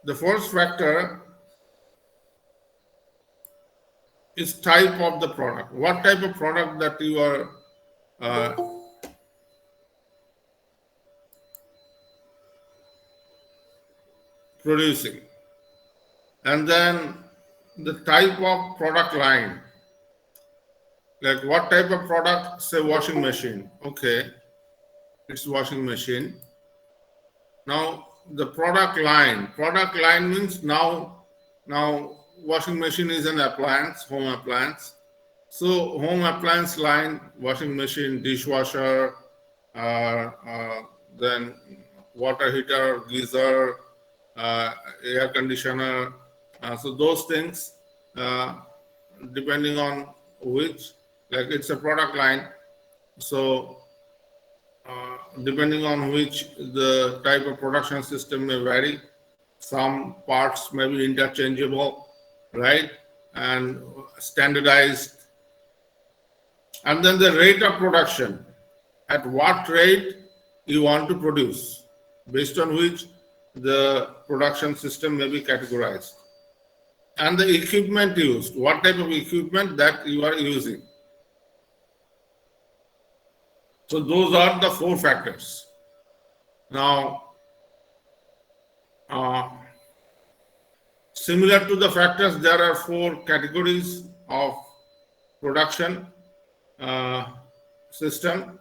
The first factor is type of the product. What type of product that you are uh, producing, and then the type of product line. Like what type of product? Say washing machine. Okay, it's washing machine. Now the product line. Product line means now washing machine is an appliance, home appliance. So home appliance line, washing machine, dishwasher, then water heater, geyser, air conditioner. So those things, uh, depending on which, like it's a product line. So depending on which, the type of production system may vary. Some parts may be interchangeable, right? And standardized. And then the rate of production. At what rate you want to produce, based on which the production system may be categorized. And the equipment used. What type of equipment that you are using. So those are the four factors. Now, similar to the factors, there are four categories of production system.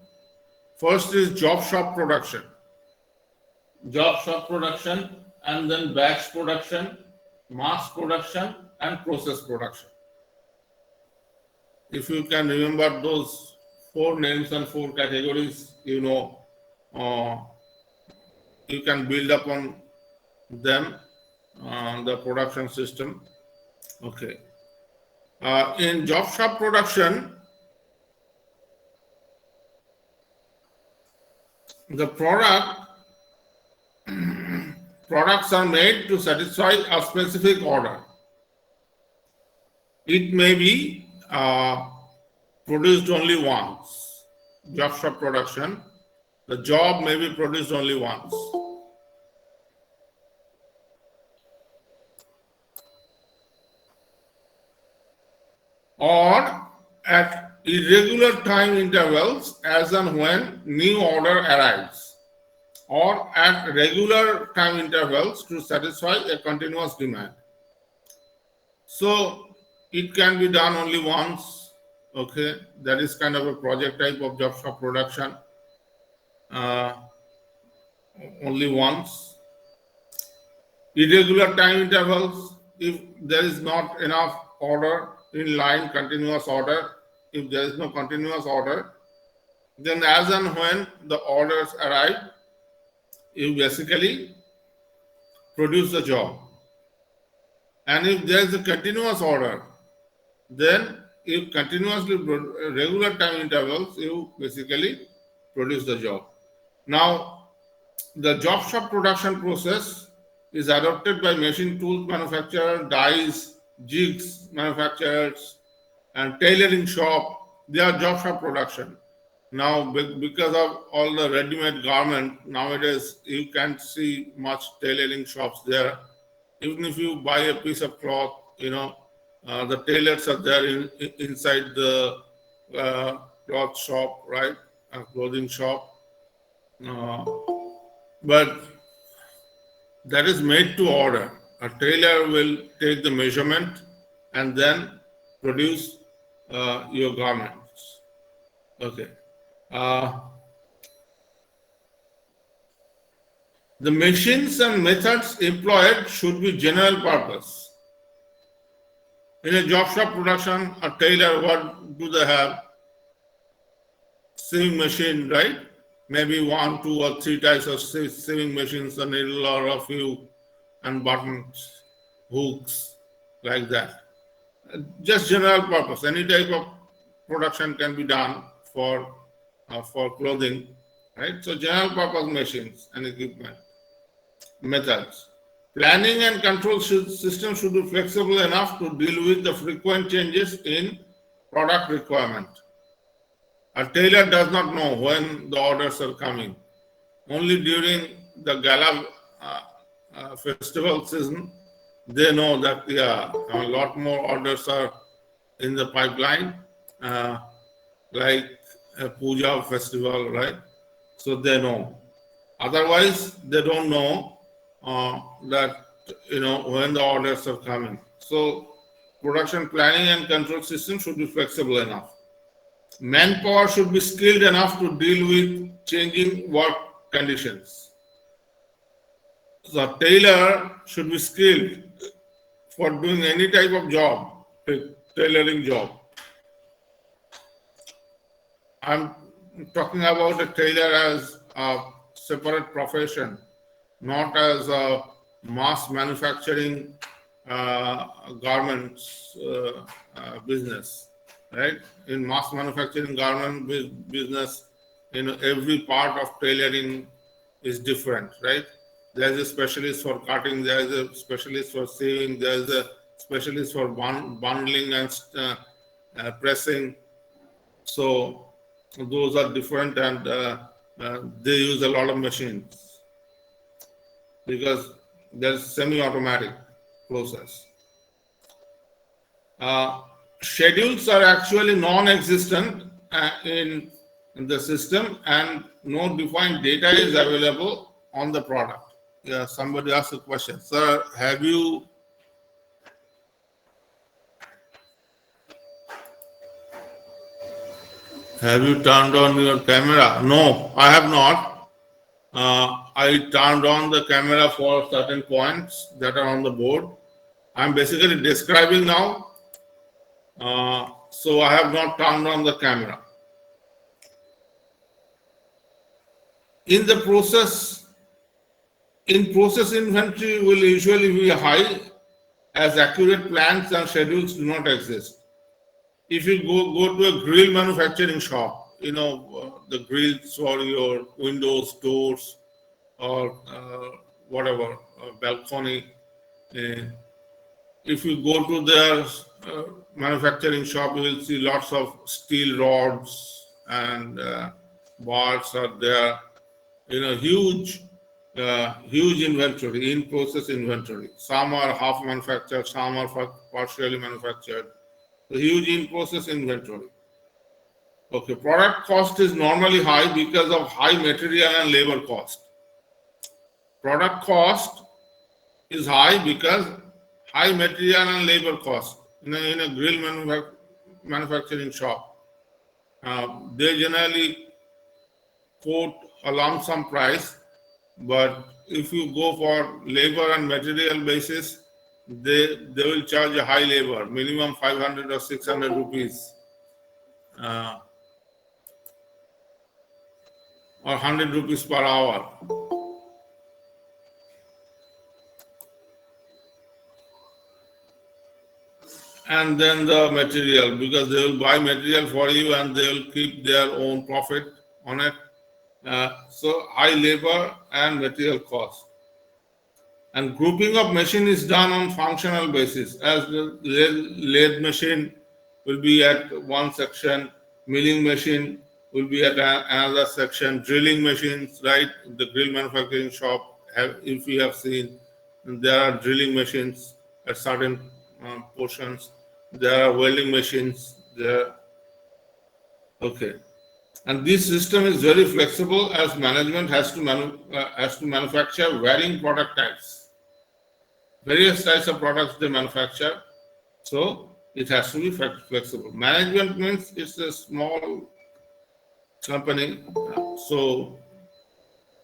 First is job shop production. Job shop production, and then batch production, mass production, and process production. If you can remember those four names and four categories, you can build upon them, the production system. Okay. In job shop production, the products are made to satisfy a specific order. It may be produced only once. Job shop production, the job may be produced only once. Or at irregular time intervals as and when new order arrives, or at regular time intervals to satisfy a continuous demand. So it can be done only once. Okay, that is kind of a project type of job shop production. Only once. Irregular time intervals, if there is not enough order in line, continuous order. If there is no continuous order, then as and when the orders arrive, you basically produce the job. And if there is a continuous order, then if continuously regular time intervals, you basically produce the job. Now, the job shop production process is adopted by machine tools manufacturers, dies, jigs manufacturers, and tailoring shop. They are job shop production. Now, because of all the ready-made garment, nowadays you can't see much tailoring shops there. Even if you buy a piece of cloth, the tailors are there inside the cloth shop, right? Clothing shop. But that is made to order. A tailor will take the measurement and then produce your garments. Okay. The machines and methods employed should be general purpose. In a job shop production, a tailor, what do they have? Sewing machine, right? Maybe 1, 2, or 3 types of sewing machines, a needle or a few, and buttons, hooks, like that. Just general purpose. Any type of production can be done for clothing, right? So general purpose machines and equipment. Methods. Planning and control system should be flexible enough to deal with the frequent changes in product requirement. A tailor does not know when the orders are coming. Only during the gala festival season, they know that a lot more orders are in the pipeline, uh, like a puja festival, right? So they know. Otherwise, they don't know that when the orders are coming. So production planning and control system should be flexible enough. Manpower should be skilled enough to deal with changing work conditions. The tailor should be skilled for doing any type of job, tailoring job. I'm talking about a tailor as a separate profession, not as a mass manufacturing garments business, right? In mass manufacturing garment business, every part of tailoring is different, right? There's a specialist for cutting, there's a specialist for sewing, there's a specialist for bundling and pressing. So those are different, and they use a lot of machines because there's semi-automatic process. Schedules are actually non-existent in the system, and no defined data is available on the product. Yeah, somebody asked a question, sir. Have you turned on your camera? No, I have not. I turned on the camera for certain points that are on the board. I'm basically describing now. So I have not turned on the camera. In process inventory will usually be high as accurate plans and schedules do not exist. If you go to a grill manufacturing shop, the grills for your windows, doors, or whatever, balcony. If you go to their manufacturing shop, you will see lots of steel rods and bars are there. Huge inventory, in-process inventory. Some are half manufactured, some are partially manufactured. A huge in-process inventory. Okay, product cost is normally high because of high material and labor cost. Product cost is high because high material and labor cost in a grill manufacturing shop. They generally quote a lump sum price, but if you go for labor and material basis, they will charge a high labor, minimum 500 or 600 rupees or 100 rupees per hour. And then the material, because they will buy material for you and they will keep their own profit on it. So high labor and material cost. And grouping of machine is done on functional basis. As the lathe machine will be at one section, milling machine will be at another section, drilling machines, right? The grill manufacturing shop, if you have seen, there are drilling machines at certain portions. There are welding machines there. Okay. And this system is very flexible as management has to manufacture varying product types. Various types of products they manufacture, so it has to be flexible. Management means it's a small company, so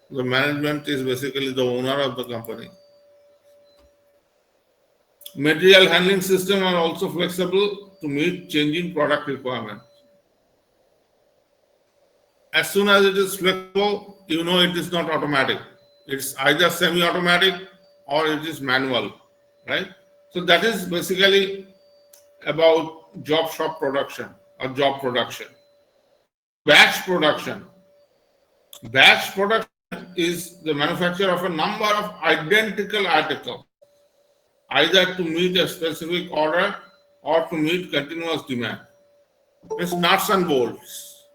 the management is basically the owner of the company. Material handling system are also flexible to meet changing product requirements. As soon as it is flexible, it is not automatic. It's either semi-automatic or it is manual, right? So that is basically about job shop production or job production. Batch production. Batch production is the manufacture of a number of identical articles, either to meet a specific order or to meet continuous demand. It's nuts and bolts,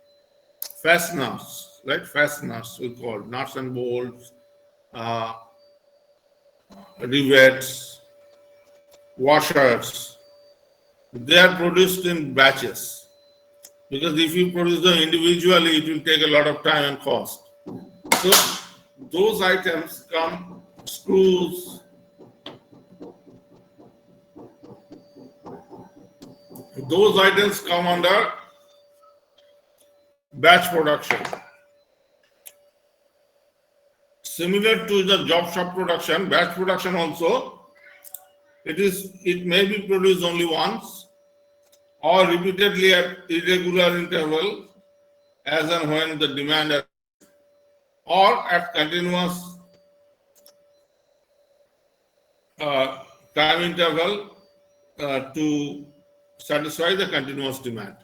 fasteners, right? Fasteners we call nuts and bolts, rivets, washers, they are produced in batches. Because if you produce them individually, it will take a lot of time and cost. So those items come, screws, those items come under batch production. Similar to the job shop production, batch production also, it may be produced only once or repeatedly at irregular interval as and when the demand arises, or at continuous time interval to satisfy the continuous demand.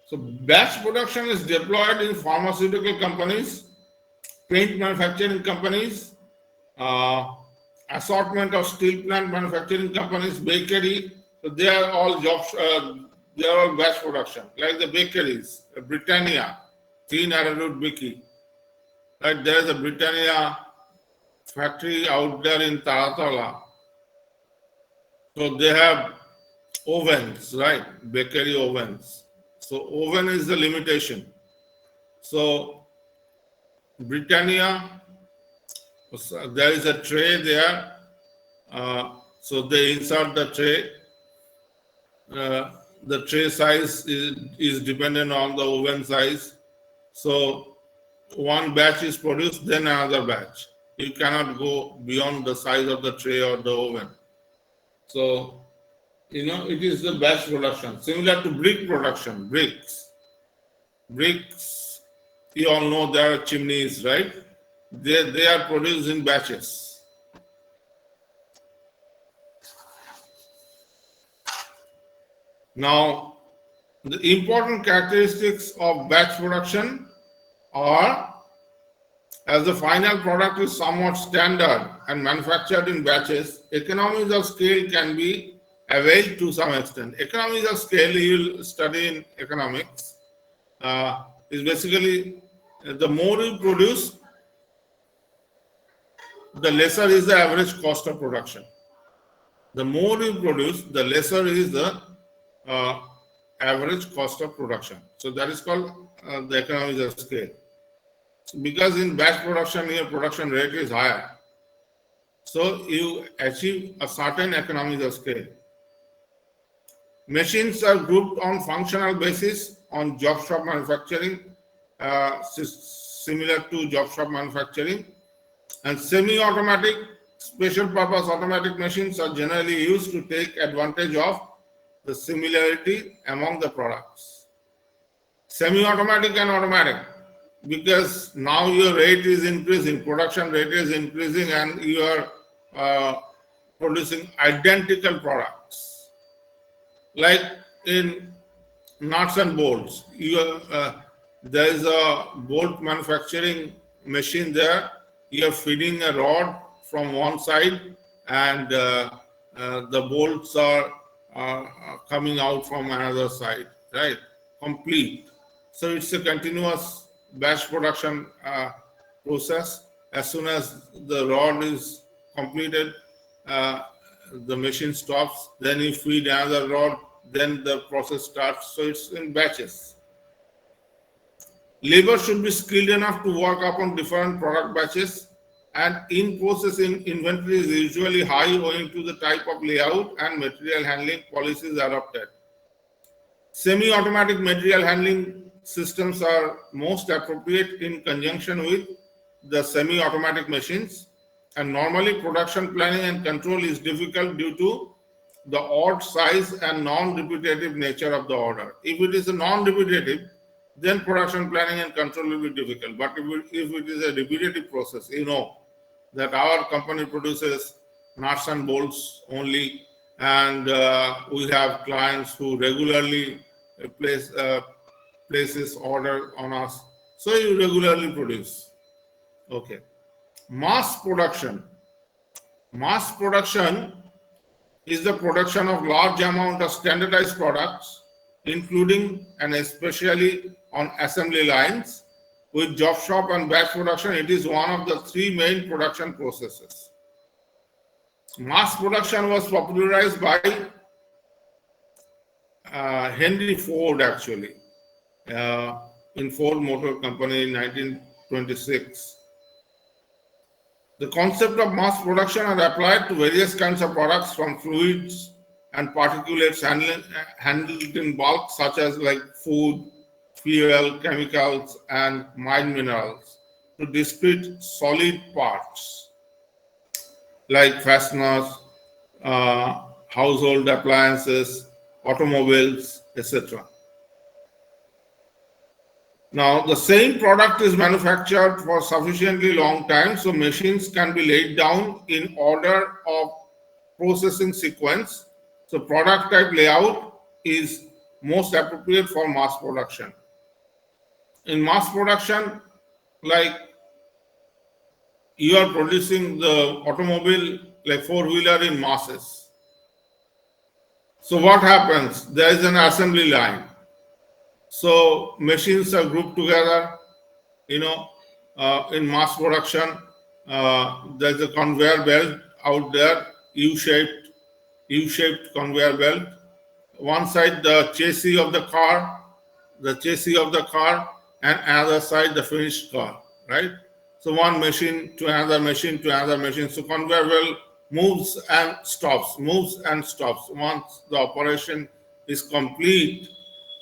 So batch production is deployed in pharmaceutical companies, paint manufacturing companies, assortment of steel plant manufacturing companies, bakery. So they are all jobs. They are all batch production, like the bakeries, Britannia, Clean Arrowroot Bakery. Right, there is a Britannia factory out there in Taratala. So they have ovens, right? Bakery ovens. So oven is the limitation. So Britannia, there is a tray there. So they insert the tray. The tray size is dependent on the oven size. So one batch is produced, then another batch. You cannot go beyond the size of the tray or the oven. So, it is the batch production, similar to brick production, bricks. Bricks, you all know there are chimneys, right? They are produced in batches. Now, the important characteristics of batch production are, as the final product is somewhat standard and manufactured in batches, economies of scale can be availed to some extent. Economies of scale, you will study in economics, is basically the more you produce, the lesser is the average cost of production. The more you produce, the lesser is the average cost of production. So that is called the economies of scale. Because in batch production, your production rate is higher. So you achieve a certain economies of scale. Machines are grouped on functional basis on job shop manufacturing, similar to job shop manufacturing. And semi-automatic, special purpose automatic machines are generally used to take advantage of the similarity among the products. Semi-automatic and automatic, because now your rate is increasing, production rate is increasing, and you are producing identical products. Like in nuts and bolts, there is a bolt manufacturing machine there. You are feeding a rod from one side, and the bolts are coming out from another side, right? Complete. So it's a continuous batch production process. As soon as the rod is completed, the machine stops, then you feed another rod, then the process starts. So it's in batches. Labor should be skilled enough to work upon different product batches, and in-process inventory is usually high owing to the type of layout and material handling policies adopted. Semi-automatic material handling systems are most appropriate in conjunction with the semi-automatic machines, and normally production planning and control is difficult due to the odd size and non-repetitive nature of the order. If it is a non-repetitive, then production planning and control will be difficult. But if it is a repetitive process, that our company produces nuts and bolts only, and we have clients who regularly places order on us. So you regularly produce. Okay. Mass production. Mass production is the production of large amount of standardized products, including and especially on assembly lines, With job shop and batch production, it is one of the three main production processes. Mass production was popularized by Henry Ford actually uh, in Ford Motor Company in 1926. The concept of mass production are applied to various kinds of products from fluids and particulates handled in bulk, such as like food, fuel, chemicals, and mine minerals, to discrete solid parts like fasteners, household appliances, automobiles, etc. Now, the same product is manufactured for sufficiently long time, so machines can be laid down in order of processing sequence. So, product type layout is most appropriate for mass production. In mass production, like you are producing the automobile, like four-wheeler in masses. So, what happens? There is an assembly line. So, machines are grouped together, you know, in mass production, there's a conveyor belt out there, U-shaped conveyor belt. One side the chassis of the car, and other side the finished car, right? So one machine to another machine to another machine. So conveyor belt moves and stops, moves and stops. Once the operation is complete,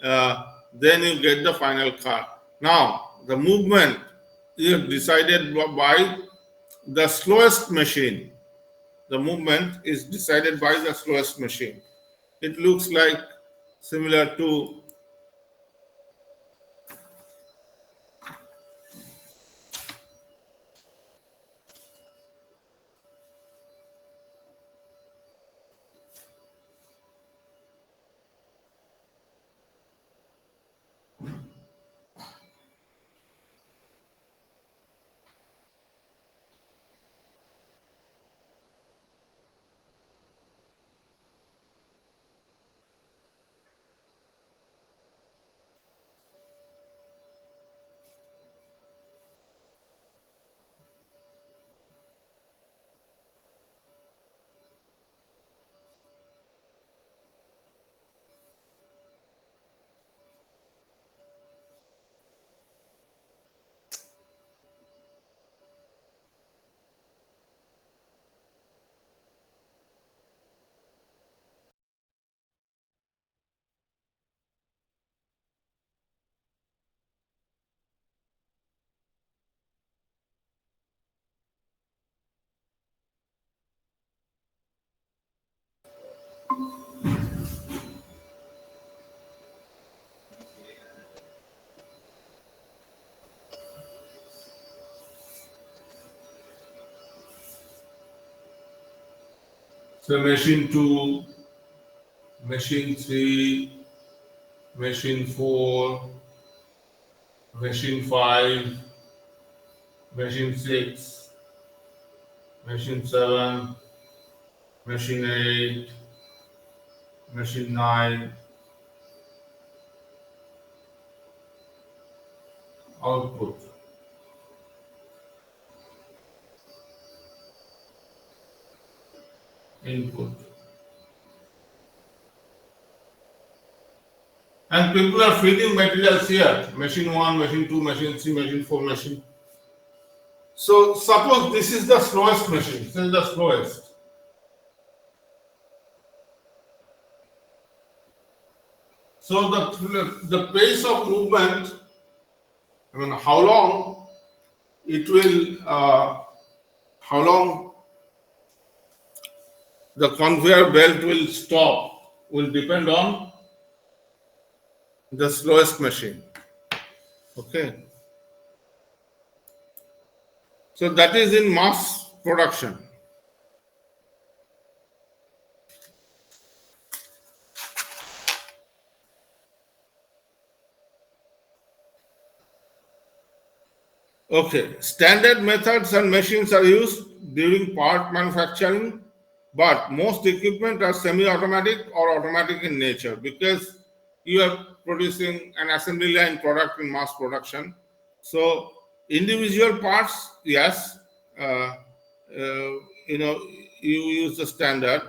then you get the final car. Now the movement is decided by the slowest machine. The movement is decided by the slowest machine. It looks like similar to so machine 2, machine 3, machine 4, machine 5, machine 6, machine 7, machine 8, machine 9, output. Input. And people are feeding materials here. Machine 1, machine 2, machine 3, machine 4, machine. So suppose this is the slowest machine. This is the slowest. So the pace of movement, I mean, how long it will, how long the conveyor belt will stop will depend on the slowest machine. Okay. So that is in mass production. Okay. Standard methods and machines are used during part manufacturing, but most equipment are semi-automatic or automatic in nature because you are producing an assembly line product in mass production. So individual parts, yes, uh, you know, you use the standard,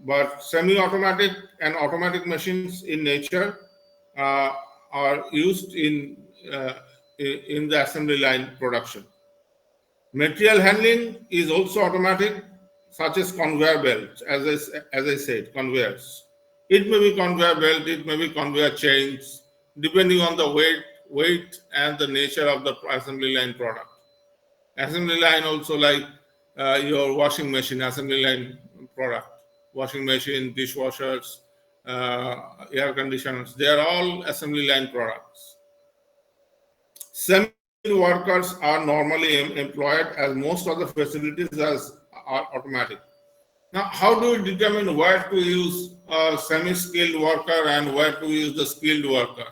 but semi-automatic and automatic machines in nature uh, are used uh, in the assembly line production. Material handling is also automatic, such as conveyor belts, as I said, conveyors. It may be conveyor belt, it may be conveyor chains, depending on the weight and the nature of the assembly line product. Assembly line also like your washing machine, assembly line product, washing machine, dishwashers, air conditioners, they are all assembly line products. Semi-skilled workers are normally employed as most of the facilities are automatic. Now, how do you determine where to use a semi-skilled worker and where to use the skilled worker?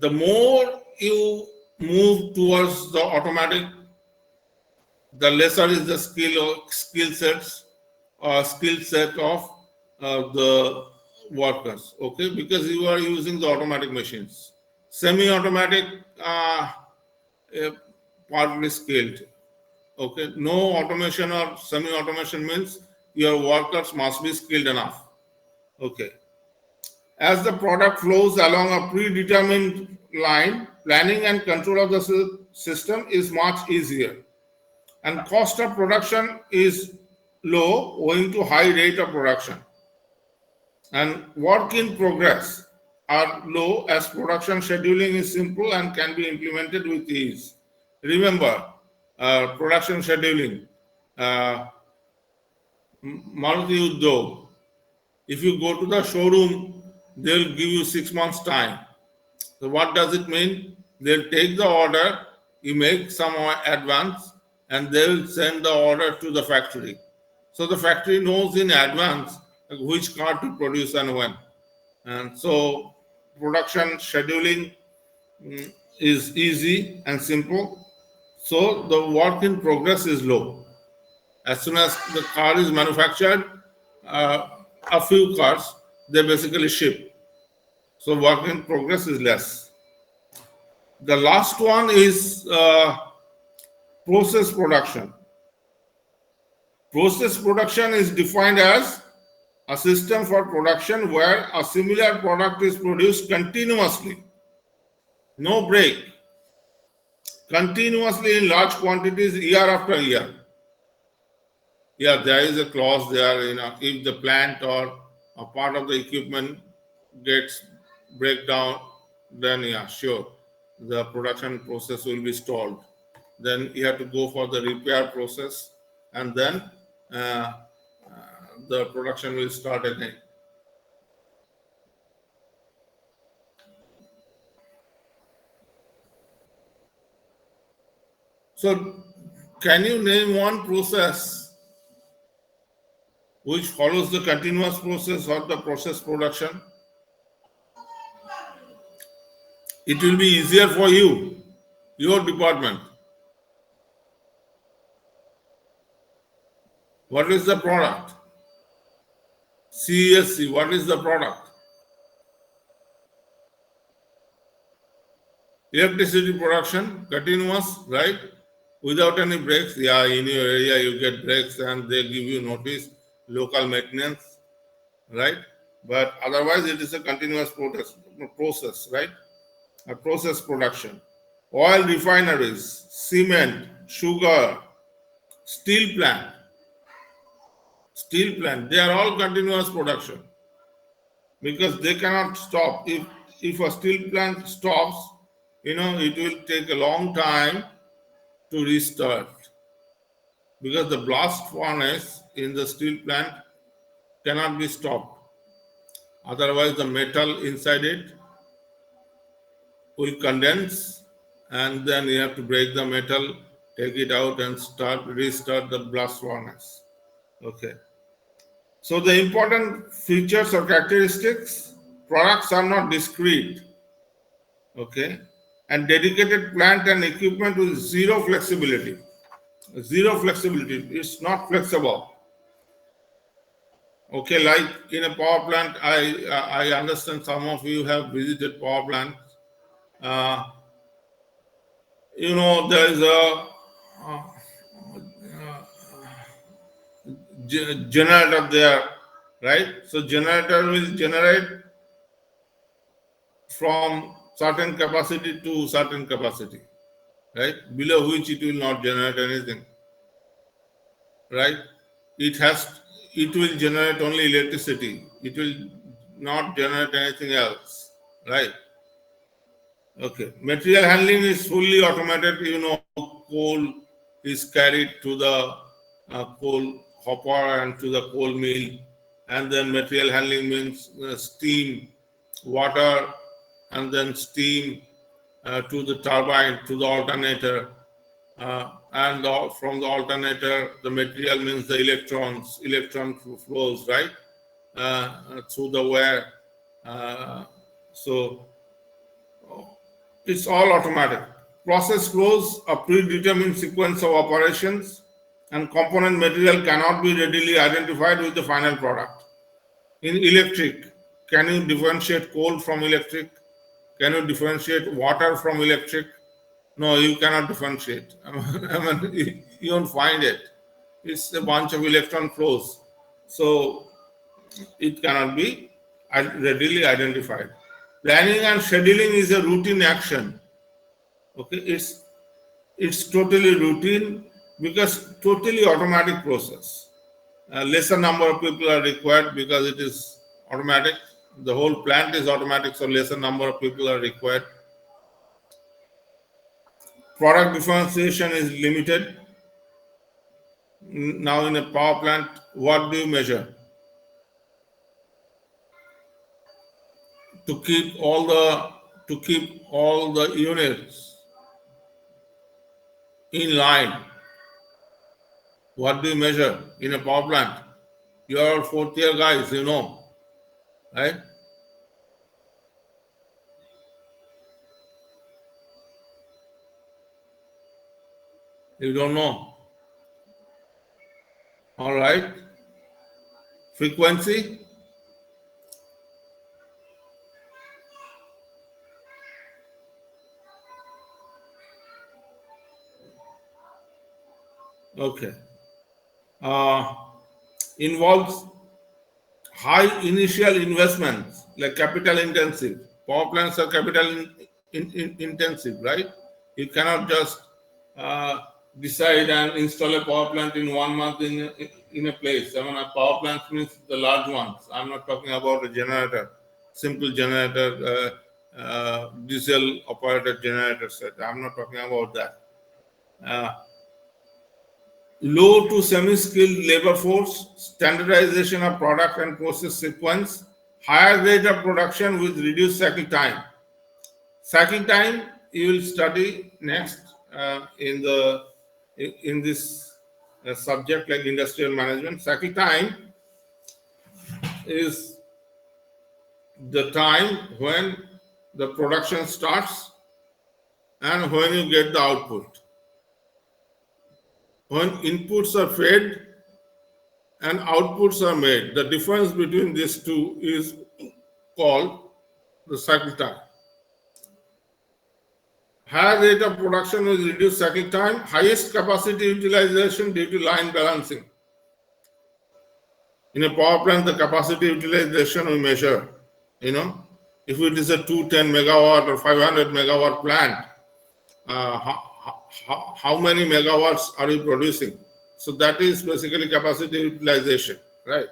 The more you move towards the automatic, the lesser is the skill set of the workers. Okay, because you are using the automatic machines. Semi-automatic, uh, partly skilled. Okay, no automation or semi-automation means your workers must be skilled enough. Okay, as the product flows along a predetermined line, planning and control of the system is much easier, and cost of production is low owing to high rate of production, and work in progress are low as production scheduling is simple and can be implemented with ease. Remember, production scheduling, uh, Maruti Udyog, if you go to the showroom, they'll give you 6 months time. So what does it mean? They'll take the order, you make some advance, and they'll send the order to the factory. So the factory knows in advance which car to produce and when. And so production scheduling is easy and simple. So the work in progress is low. As soon as the car is manufactured, uh, a few cars, they basically ship. So work in progress is less. The last one is process production. Process production is defined as a system for production where a similar product is produced continuously, no break, continuously in large quantities year after year. Yeah, there is a clause there, if the plant or a part of the equipment gets breakdown, then yeah, sure, the production process will be stalled. Then you have to go for the repair process, and then uh, the production will start again. So, can you name one process which follows the continuous process or the process production? It will be easier for you, your department. What is the product? CSC, what is the product? Electricity production, continuous, right? Without any breaks. Yeah, in your area you get breaks and they give you notice, local maintenance, right? But otherwise it is a continuous process, right? A process production. Oil refineries, cement, sugar, steel plant, they are all continuous production because they cannot stop. If a steel plant stops, it will take a long time to restart because the blast furnace in the steel plant cannot be stopped. Otherwise, the metal inside it will condense, and then you have to break the metal, take it out, and restart the blast furnace. Okay. So the important features or characteristics: products are not discrete. Okay, and dedicated plant and equipment with zero flexibility. Zero flexibility. It's not flexible. Okay, like in a power plant, I understand some of you have visited power plants. Uh, there is a generator there, right? So generator will generate from certain capacity to certain capacity, right? Below which it will not generate anything, right? It has, it will generate only electricity. It will not generate anything else, right? Okay. Material handling is fully automated. Coal is carried to the coal hopper and to the coal mill, and then material handling means steam, water, and then steam to the turbine, to the alternator, and from the alternator, the material means the electron flows, right, through the wire. So it's all automatic. Process flows a predetermined sequence of operations, and component material cannot be readily identified with the final product. In electric, can you differentiate coal from electric? Can you differentiate water from electric? No, you cannot differentiate. You won't find it. It's a bunch of electron flows. So it cannot be readily identified. Planning and scheduling is a routine action. Okay, it's totally routine because totally automatic process. Lesser number of people are required because it is automatic. The whole plant is automatic, so lesser number of people are required. Product differentiation is limited. Now, in a power plant, what do you measure to keep all the units in line? What do you measure in a power plant? You are fourth year guys, right? You don't know. All right. Frequency. Okay. Uh, Involves high initial investments like capital intensive. Power plants are capital intensive, right? You cannot just uh, decide and install a power plant in 1 month in a place. I mean, a power plant means the large ones. I'm not talking about a generator, simple generator, diesel operated generator set. I'm not talking about that. Uh, Low to semi-skilled labor force, standardization of product and process sequence, higher rate of production with reduced cycle time. Cycle time you will study next in this subject like industrial management. Cycle time is the time when the production starts and when you get the output. When inputs are fed and outputs are made. The difference between these two is called the cycle time. Higher rate of production will reduce cycle time, highest capacity utilization due to line balancing. In a power plant, the capacity utilization we measure. You know, if it is a 210 megawatt or 500 megawatt plant, how many megawatts are you producing? So that is basically capacity utilization, right?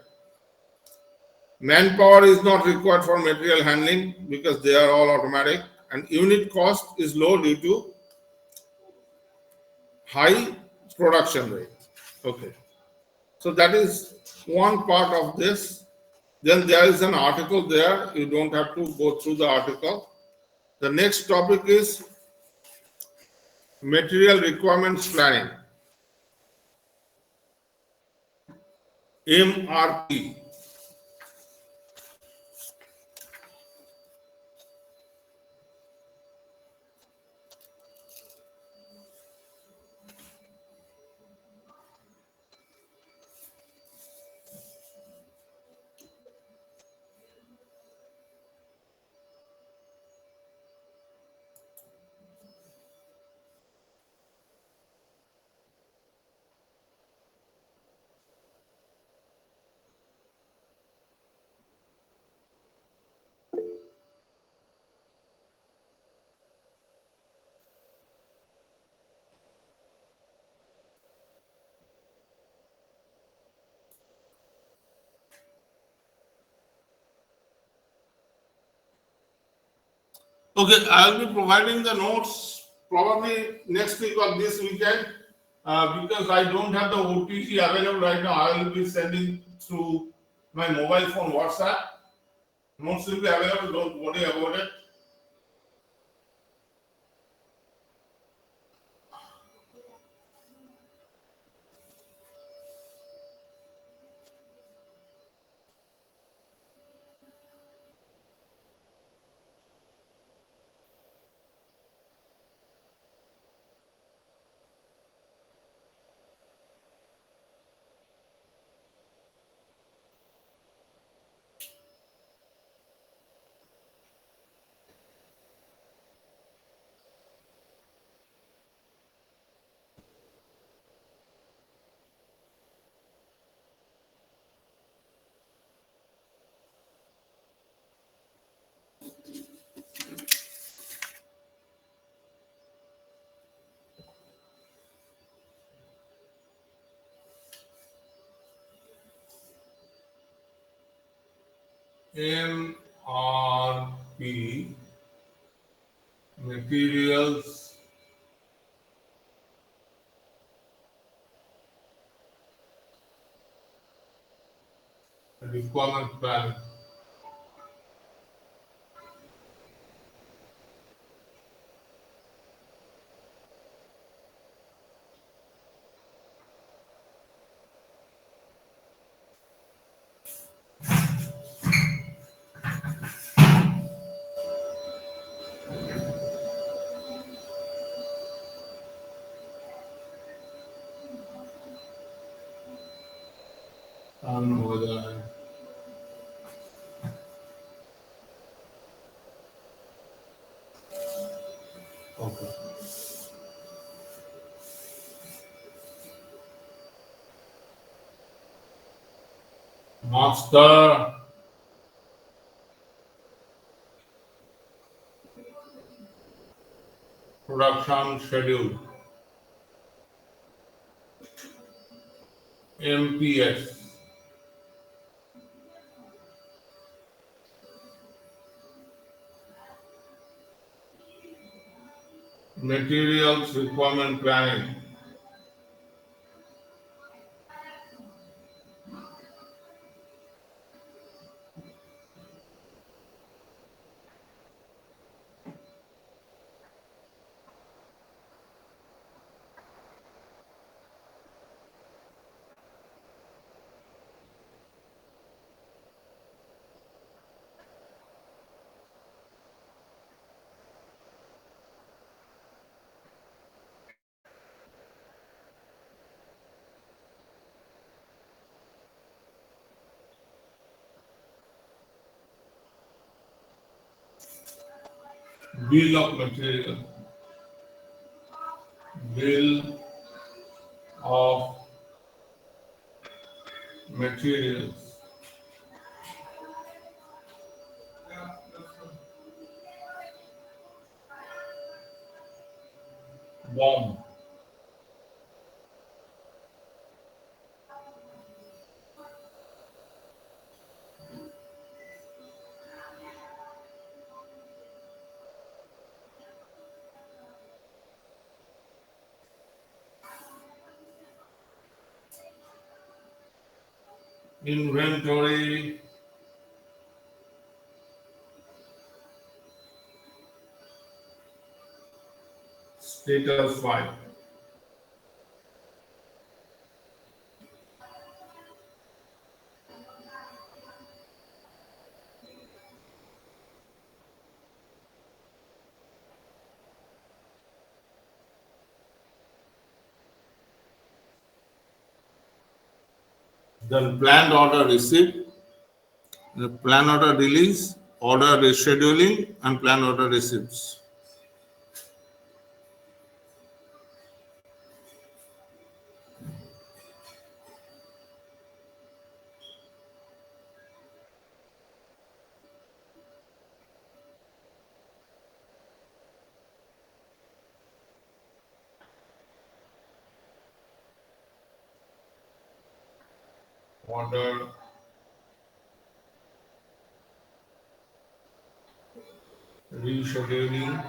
Manpower is not required for material handling because they are all automatic, and unit cost is low due to high production rate. Okay, so that is one part of this. Then there is an article there. You don't have to go through the article. The next topic is material requirements planning, MRP. Okay, I'll be providing the notes probably next week or this weekend because I don't have the OTG available right now. I will be sending through my mobile phone WhatsApp. Notes will be available. Don't worry about it. MRP materials requirement plan. I don't know whether okay. Master production schedule. MPS. Materials requirement planning. Bill of material. Bill of materials. Bomb. Inventory status file. Then planned order receipt, the plan order release, order rescheduling, and plan order receipts. rescheduling.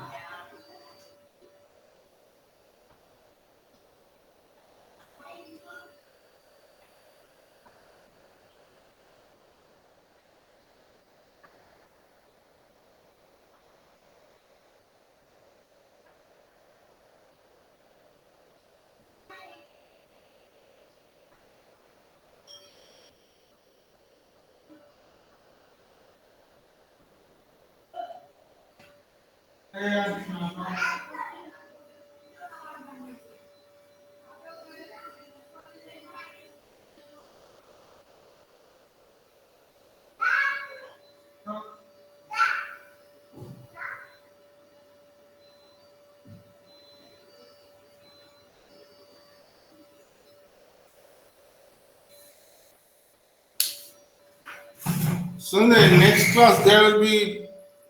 So in the next class, there will be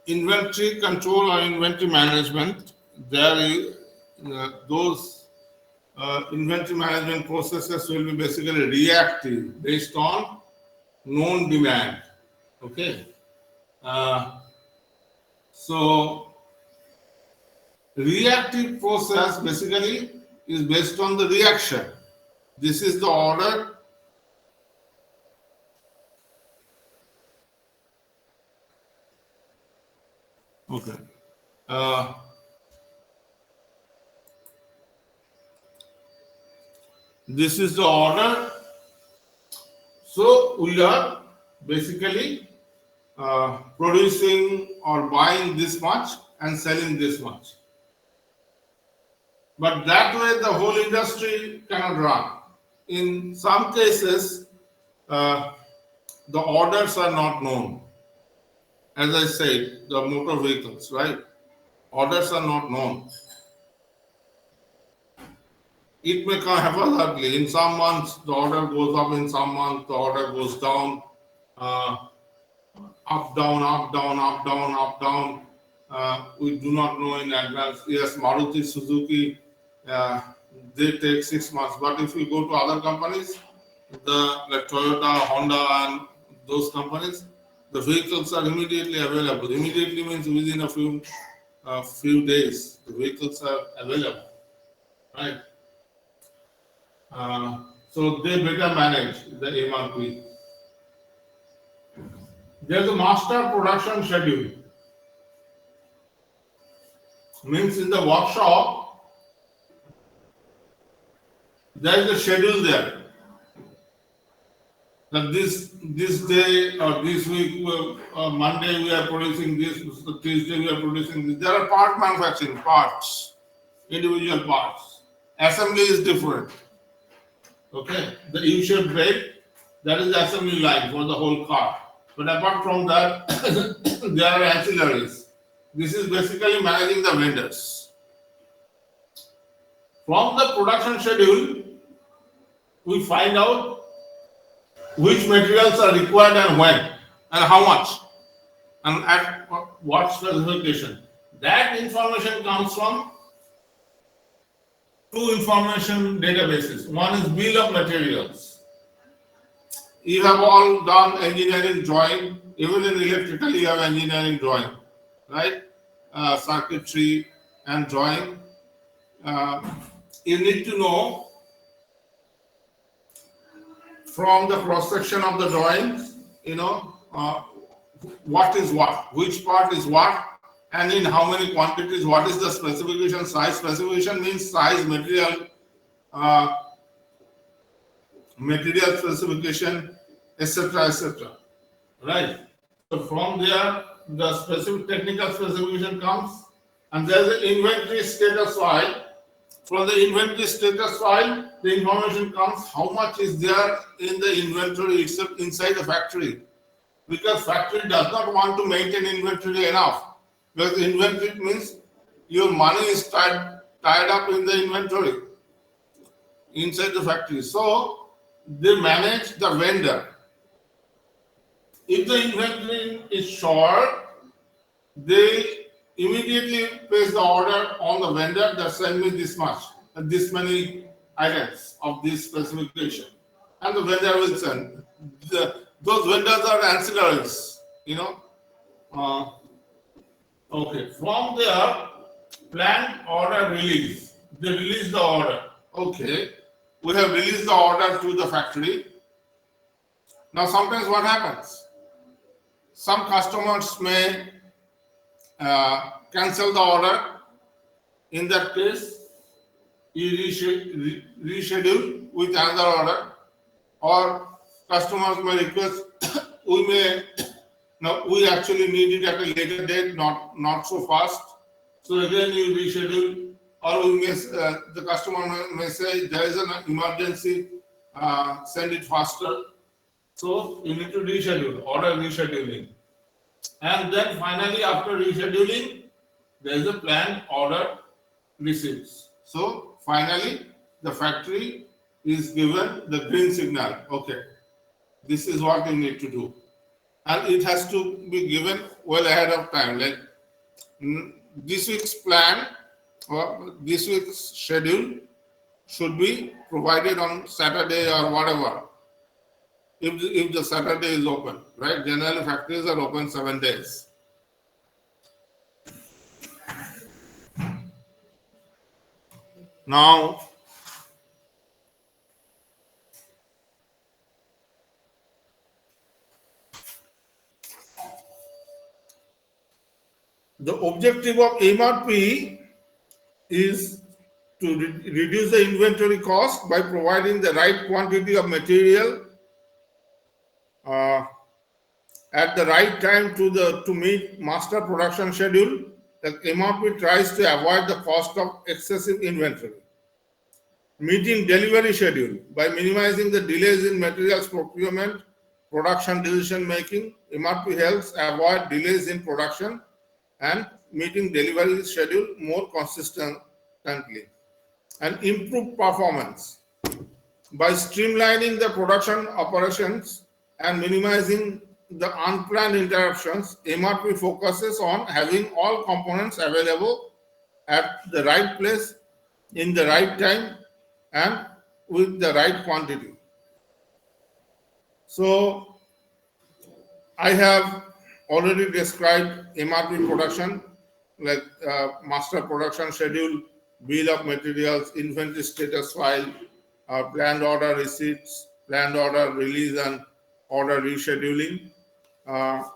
inventory control or inventory management. There, those inventory management processes will be basically reactive based on known demand. Okay. Uh, so reactive process basically is based on the reaction. This is the order. Okay. Uh, this is the order. So we are basically producing or buying this much and selling this much. But that way the whole industry cannot run. In some cases, uh, the orders are not known. As I said, the motor vehicles, right? Orders are not known. It may happen early. In some months, the order goes up. In some months, the order goes down. Uh, Up, down, up, down, up, down, up, down. We do not know in advance. Yes, Maruti Suzuki, they take 6 months. But if we go to other companies, like Toyota, Honda, and those companies, the vehicles are immediately available. Immediately means within a few days, the vehicles are available, right? So they better manage the MRP. There's a master production schedule. Means in the workshop, there is a schedule there. That this day or this week, Monday we are producing this, Tuesday we are producing this. There are part manufacturing, parts, individual parts. Assembly is different. Okay, the U-shaped brake, that is the assembly line for the whole car. But apart from that, there are ancillaries. This is basically managing the vendors. From the production schedule, we find out which materials are required and when and how much and at what specification. That information comes from two information databases. One is bill of materials. You have all done engineering drawing, even in electrical you have engineering drawing, right? Circuitry and drawing. You need to know from the cross section of the drawings, what is what, which part is what, and in how many quantities, what is the specification, size. Specification means size, material specification, etc., etc. Right? So from there, the specific technical specification comes, and there's an inventory status file. From the inventory status file, the information comes how much is there in the inventory itself inside the factory. Because factory does not want to maintain inventory enough. Because inventory means your money is tied up in the inventory inside the factory. So they manage the vendor. If the inventory is short, they immediately place the order on the vendor that send me this much, this many items of this specification, and the vendor will send. Those vendors are ancillaries, Okay, from there, planned order release. They release the order. Okay, we have released the order to the factory. Now, sometimes what happens? Some customers may cancel the order. In that case, you reschedule with another order, or customers may request we may now we actually need it at a later date, not so fast. So again, you reschedule, or we may the customer may say there is an emergency, send it faster. So you need to reschedule, order rescheduling, and then finally after rescheduling, there is a planned order receipts. So finally, the factory is given the green signal. Okay, this is what you need to do, and it has to be given well ahead of time. Like this week's plan or this week's schedule should be provided on Saturday or whatever. If the Saturday is open, right? Generally, factories are open 7 days. Now, the objective of MRP is to reduce the inventory cost by providing the right quantity of material uh, at the right time to meet master production schedule. The MRP tries to avoid the cost of excessive inventory. Meeting delivery schedule by minimizing the delays in materials procurement, production decision making. MRP helps avoid delays in production and meeting delivery schedule more consistently. And improve performance by streamlining the production operations and minimizing the unplanned interruptions. MRP focuses on having all components available at the right place, in the right time, and with the right quantity. So I have already described MRP production, like master production schedule, bill of materials, inventory status file, planned order receipts, planned order release, and order rescheduling.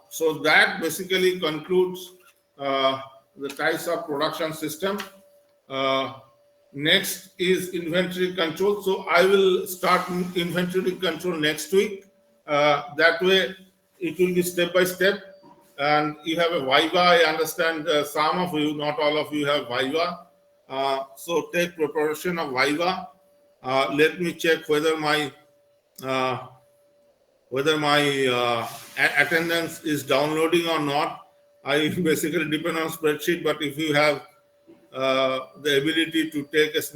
So that basically concludes the types of production system. Next is inventory control. So I will start inventory control next week. That way it will be step by step. And you have a Viva. I understand some of you, not all of you, have Viva. So take preparation of Viva. Let me check whether my attendance is downloading or not. I basically depend on spreadsheet, but if you have the ability to take a snap